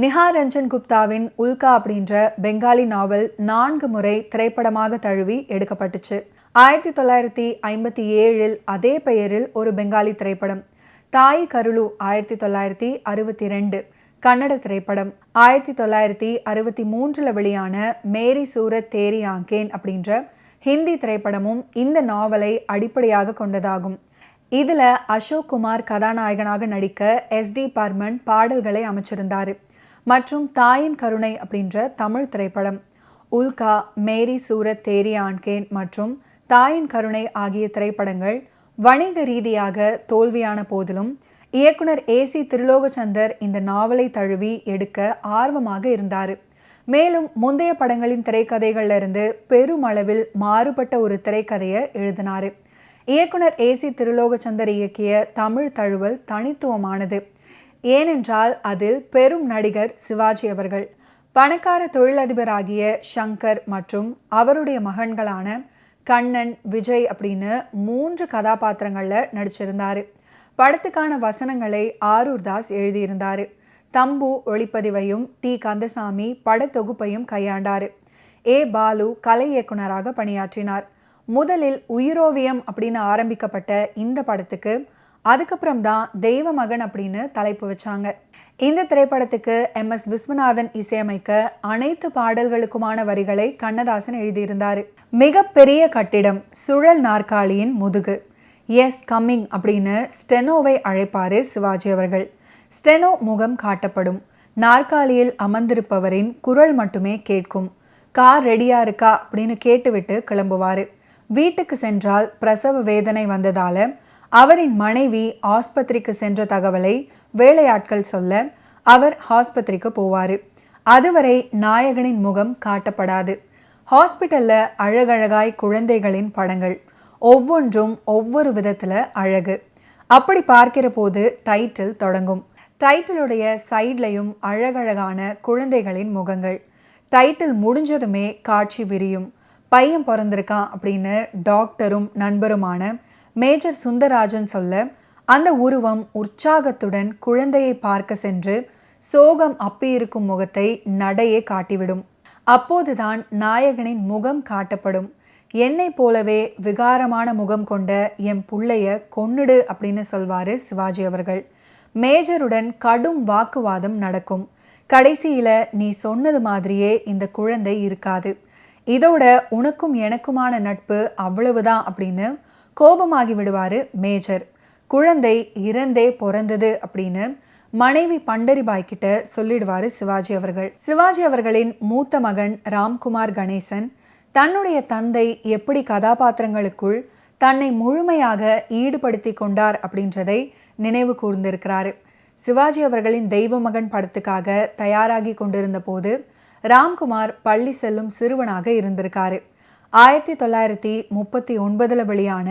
நிஹார் ரஞ்சன் குப்தாவின் உல்கா அப்படின்ற பெங்காலி நாவல் 4 முறை திரைப்படமாக தழுவி எடுக்கப்பட்டுச்சு. 1957 அதே பெயரில் ஒரு பெங்காலி திரைப்படம். தாய் கருளு 1962 கன்னட திரைப்படம். 1963 வெளியான மேரி சூரத் தேரி ஆங்கேன் அப்படின்ற ஹிந்தி திரைப்படமும் இந்த நாவலை அடிப்படையாக கொண்டதாகும். இதுல அசோக் குமார் கதாநாயகனாக நடிக்க SD பர்மன் பாடல்களை அமைச்சிருந்தாரு. மற்றும் தாயின் கருணை அப்படின்ற தமிழ் திரைப்படம். உல்கா, மேரி சூரத் தேரி ஆன்கேன் மற்றும் தாயின் கருணை ஆகிய திரைப்படங்கள் வணிக ரீதியாக தோல்வியான போதிலும் இயக்குனர் AC திருலோகச்சந்தர் இந்த நாவலை தழுவி எடுக்க ஆர்வமாக இருந்தார். மேலும் முந்தைய படங்களின் திரைக்கதைகள்ல இருந்து பெருமளவில் மாறுபட்ட ஒரு திரைக்கதையை எழுதினார். இயக்குனர் AC திருலோகச்சந்தர் இயக்கிய தமிழ் தழுவல் தனித்துவமானது. ஏனென்றால் அதில் பெரும் நடிகர் சிவாஜி அவர்கள், பணக்கார தொழிலதிபராகிய சங்கர் மற்றும் அவருடைய மகன்களான கண்ணன், விஜய் அப்படின்னு 3 கதாபாத்திரங்களில் நடிச்சிருந்தார். படத்துக்கான வசனங்களை ஆரூர் தாஸ் எழுதியிருந்தார். தம்பு ஒளிப்பதிவையும் T கந்தசாமி படத்தொகுப்பையும் கையாண்டார். பாலு கலை இயக்குனராக பணியாற்றினார். முதலில் உயிரோவியம் அப்படின்னு ஆரம்பிக்கப்பட்ட இந்த படத்துக்கு அதுக்கப்புறம் தான் தெய்வ மகன் அப்படின்னு தலைப்பு வச்சாங்க. இந்த திரைப்படத்துக்கு MS விஸ்வநாதன் இசையமைக்க அனைத்து பாடல்களுக்குமான வரிகளை கண்ணதாசன் எழுதியிருந்தார். மிகப்பெரிய கட்டிடம், சுழல் நாற்காலியின் முதுகு, எஸ் கம்மிங் அப்படின்னு ஸ்டெனோவை அழைப்பாரு சிவாஜி அவர்கள். ஸ்டெனோ முகம் காட்டப்படும். நாற்காலியில் அமர்ந்திருப்பவரின் குரல் மட்டுமே கேட்கும். கார் ரெடியா இருக்கா அப்படின்னு கேட்டுவிட்டு கிளம்புவாரு. வீட்டுக்கு சென்றால் பிரசவ வேதனை வந்ததால அவரின் மனைவி ஆஸ்பத்திரிக்கு சென்ற தகவலை வேலையாட்கள் சொல்ல அவர் ஆஸ்பத்திரிக்கு போவார். அதுவரை நாயகனின் முகம் காட்டப்படாது. ஹாஸ்பிட்டல்ல அழகழகாய் குழந்தைகளின் படங்கள், ஒவ்வொன்றும் ஒவ்வொரு விதத்துல அழகு. அப்படி பார்க்கிற போது டைட்டில் தொடங்கும். டைட்டிலுடைய சைட்லையும் அழகழகான குழந்தைகளின் முகங்கள். டைட்டில் முடிஞ்சதுமே காட்சி விரியும். பையன் பிறந்திருக்கான் அப்படின்னு டாக்டரும் நண்பருமான மேஜர் சுந்தரராஜன் சொல்ல அந்த உருவம் உற்சாகத்துடன் குழந்தையை பார்க்க சென்று சோகம் அப்பியிருக்கும் முகத்தை நடையே காட்டிவிடும். அப்போதுதான் நாயகனின் முகம் காட்டப்படும். என்னை போலவே விகாரமான முகம் கொண்ட என் புள்ளைய கொன்னுடு அப்படின்னு சொல்வாரு சிவாஜி அவர்கள். மேஜருடன் கடும் வாக்குவாதம் நடக்கும். கடைசியில நீ சொன்னது மாதிரியே இந்த குழந்தை இருக்காது, இதோட உனக்கும் எனக்குமான நட்பு அவ்வளவுதான் அப்படின்னு கோபமாகி விடுவாரு மேஜர். குழந்தை இறந்தே பிறந்தது அப்படின்னு மனைவி பண்டரிபாய் கிட்ட சொல்லிடுவாரு சிவாஜி அவர்கள். சிவாஜி அவர்களின் மூத்த மகன் ராம்குமார் கணேசன் தன்னுடைய தந்தை எப்படி கதாபாத்திரங்களுக்குள் தன்னை முழுமையாக ஈடுபடுத்தி கொண்டார் அப்படின்றதை நினைவு கூர்ந்திருக்கிறாரு. சிவாஜி அவர்களின் தெய்வ மகன் படத்துக்காக தயாராகி கொண்டிருந்த போது ராம்குமார் பள்ளி செல்லும் சிறுவனாக இருந்திருக்காரு. 1939 வெளியான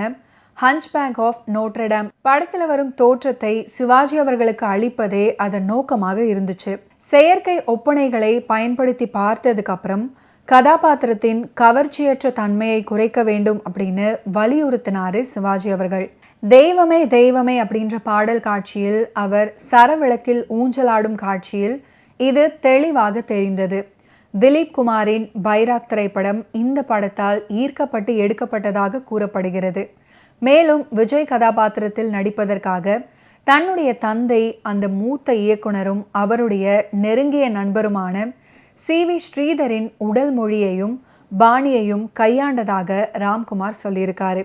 ஹன்ச்பேக் ஆஃப் நோட்ரடாம் படத்துல வரும் தோற்றத்தை சிவாஜி அவர்களுக்கு அளிப்பதே அதன் நோக்கமாக இருந்துச்சு. செயற்கை ஒப்பனைகளை பயன்படுத்தி பார்த்ததுக்கு அப்புறம் கதாபாத்திரத்தின் கவர்ச்சியற்ற தன்மையை குறைக்க வேண்டும் அப்படின்னு வலியுறுத்தினாரு சிவாஜி அவர்கள். தெய்வமே தெய்வமே அப்படின்ற பாடல் காட்சியில் அவர் சரவிளக்கில் ஊஞ்சலாடும் காட்சியில் இது தெளிவாக தெரிந்தது. திலீப் குமாரின் பைராக் திரைப்படம் இந்த படத்தால் ஈர்க்கப்பட்டு எடுக்கப்பட்டதாக கூறப்படுகிறது. மேலும் விஜய் கதாபாத்திரத்தில் நடிப்பதற்காக தன்னுடைய தந்தை அந்த மூத்த இயக்குனரும் அவருடைய நெருங்கிய நண்பருமான CV ஸ்ரீதரின் உடல் மொழியையும் பாணியையும் கையாண்டதாக ராம்குமார் சொல்லியிருக்காரு.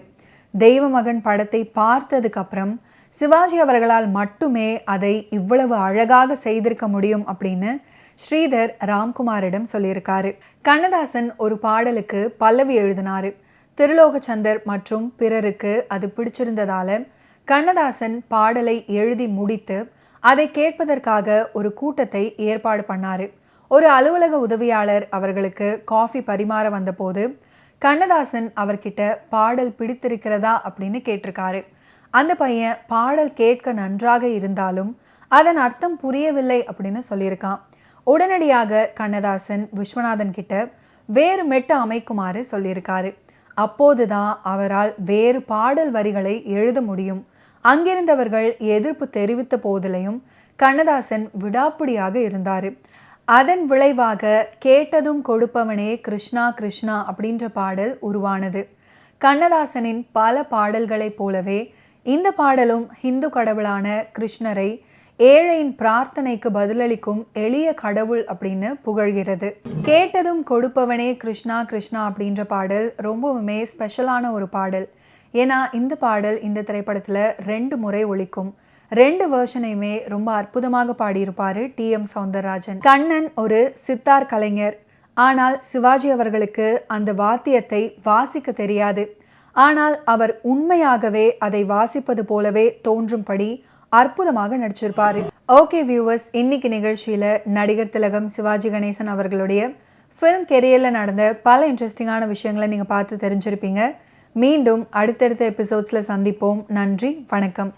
தெய்வ மகன் படத்தை பார்த்ததுக்கு அப்புறம் சிவாஜி அவர்களால் மட்டுமே அதை இவ்வளவு அழகாக செய்திருக்க முடியும் அப்படின்னு ஸ்ரீதர் ராம்குமாரிடம் சொல்லியிருக்காரு. கண்ணதாசன் ஒரு பாடலுக்கு பல்லவி எழுதினாரு. திருலோகச்சந்தர் மற்றும் பிறருக்கு அது பிடிச்சிருந்ததால கண்ணதாசன் பாடலை எழுதி முடித்து அதை கேட்பதற்காக ஒரு கூட்டத்தை ஏற்பாடு பண்ணாரு. ஒரு அலுவலக உதவியாளர் அவர்களுக்கு காஃபி பரிமாற வந்தபோது கண்ணதாசன் அவர்கிட்ட பாடல் பிடித்திருக்கிறதா அப்படின்னு கேட்டிருக்காரு. அந்த பையன் பாடல் கேட்க நன்றாக இருந்தாலும் அதன் அர்த்தம் புரியவில்லை அப்படின்னு சொல்லியிருக்கான். உடனடியாக கண்ணதாசன் விஸ்வநாதன் கிட்ட வேறு மெட்டு அமைக்குமாறு சொல்லியிருக்காரு. அப்போதுதான் அவரால் வேறு பாடல் வரிகளை எழுத முடியும். அங்கிருந்தவர்கள் எதிர்ப்பு தெரிவித்த போதிலையும் கண்ணதாசன் விடாப்பிடியாக இருந்தார். அதன் விளைவாக கேட்டதும் கொடுப்பவனே கிருஷ்ணா கிருஷ்ணா அப்படின்ற பாடல் உருவானது. கண்ணதாசனின் பல பாடல்களைப் போலவே இந்த பாடலும் இந்து கடவுளான கிருஷ்ணரை ஏழையின் பிரார்த்தனைக்கு பதிலளிக்கும் எளிய கடவுள் அப்படின்னு புகழ்கிறது. கேட்டதும் கொடுப்பவனே கிருஷ்ணா கிருஷ்ணா அப்படின்ற பாடல் ரொம்பவுமே ஸ்பெஷலான ஒரு பாடல். ஏன்னா இந்த பாடல் இந்த திரைப்படத்தில் 2 முறை ஒலிக்கும். 2 வெர்ஷனையுமே ரொம்ப அற்புதமாக பாடியிருப்பார் TM சௌந்தரராஜன். கண்ணன் ஒரு சித்தார் கலைஞர். ஆனால் சிவாஜி அவர்களுக்கு அந்த வாத்தியத்தை வாசிக்க தெரியாது. ஆனால் அவர் உண்மையாகவே அதை வாசிப்பது போலவே தோன்றும்படி அற்புதமாக நடிச்சிருப்பாரு. ஓகே வியூவர்ஸ், இன்னைக்கு நிகழ்ச்சியில் நடிகர் திலகம் சிவாஜி கணேசன் அவர்களுடைய ஃபிலிம் கெரியரில் நடந்த பல இன்ட்ரெஸ்டிங்கான விஷயங்களை நீங்கள் பார்த்து தெரிஞ்சிருப்பீங்க. மீண்டும் அடுத்தடுத்த எபிசோட்ஸில் சந்திப்போம். நன்றி, வணக்கம்.